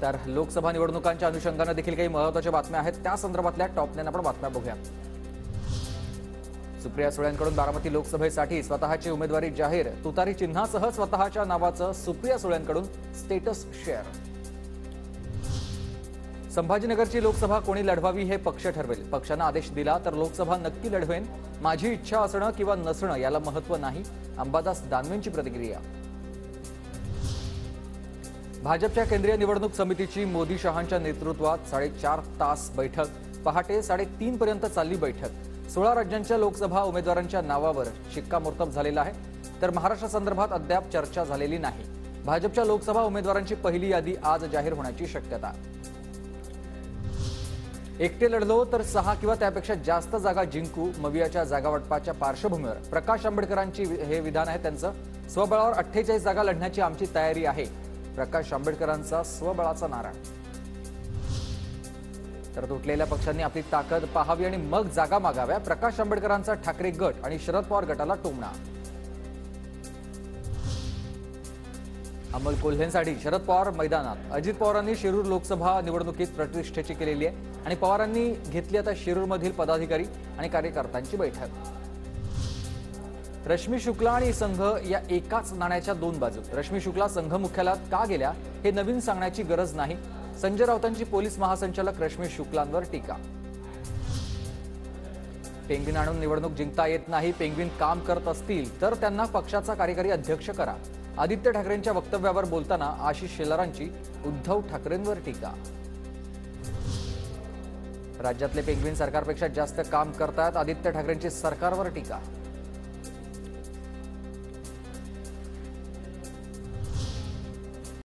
तर लोकसभा निवडणुकांच्या अनुषंगाने देखील काही महत्त्वाच्या बातम्या आहेत, त्या संदर्भातल्या टॉप 9 आपण बातम्या बघूया। सुप्रिया सुळेंकडून बारामती लोकसभेसाठी स्वतःची उमेदवारी जाहीर, तुतारी चिन्हासह स्वतःच्या नावाचं सुप्रिया सुळेंकडून स्टेटस शेअर। संभाजीनगरची लोकसभा कोणी लढवावी हे पक्ष ठरवेल, पक्षाने आदेश दिला तर लोकसभा नक्की लढवेन, माझी इच्छा असणं किंवा नसणं याला महत्त्व नाही, अंबादास दानवेंची प्रतिक्रिया। भाजपच्या केंद्रीय निवडणूक समितीची मोदी शहांच्या नेतृत्वात 4.5 तास बैठक, पहाटे 3:30 पर्यंत चालली बैठक। 16 राज्यांच्या लोकसभा उमेदवारांच्या नावावर शिक्कामोर्तब झालेला आहे, तर महाराष्ट्र संदर्भात अद्याप चर्चा झालेली नाही। भाजपच्या लोकसभा उमेदवारांची पहिली यादी आज जाहीर होण्याची शक्यता। एकटे लढलो तर 6 किंवा त्यापेक्षा जास्त जागा जिंकू, मवियाच्या जागावाटपाच्या पार्श्वभूमीवर प्रकाश आंबेडकरांची हे विधान आहे त्यांचं। स्वबळावर 48 जागा लढण्याची आमची तयारी आहे, प्रकाश आंबेडकरांचा स्वबळाचा नारा। तर तुटलेल्या पक्षांनी आपली ताकद पाहावी आणि मग जागा मागाव्या, प्रकाश आंबेडकरांचा ठाकरे गट आणि शरद पवार गटाला टोमणा। अमोल कोल्हेंसाठी शरद पवार मैदानात, अजित पवारांनी शिरूर लोकसभा निवडणुकीत प्रतिष्ठेची केलेली आहे आणि पवारांनी घेतली आता शिरूरमधील पदाधिकारी आणि कार्यकर्त्यांची बैठक। रश्मी शुक्ला आणि संघ या एकाच नाण्याच्या दोन बाजू, रश्मी शुक्ला संघ मुख्यालयात का गेल्या हे नवीन सांगण्याची गरज नाही, संजय राऊतांची पोलीस महासंचालक रश्मी शुक्लांवर टीका। पेंग्विन आणून निवडणूक जिंकता येत नाही, पेंग्विन काम करत असतील तर त्यांना पक्षाचा कार्यकारी अध्यक्ष करा, आदित्य ठाकरेंच्या वक्तव्यावर बोलताना आशिष शेलारांची उद्धव ठाकरेंवर टीका। राज्यातले पेंग्विन सरकारपेक्षा जास्त काम करतात, आदित्य ठाकरेंची सरकारवर टीका।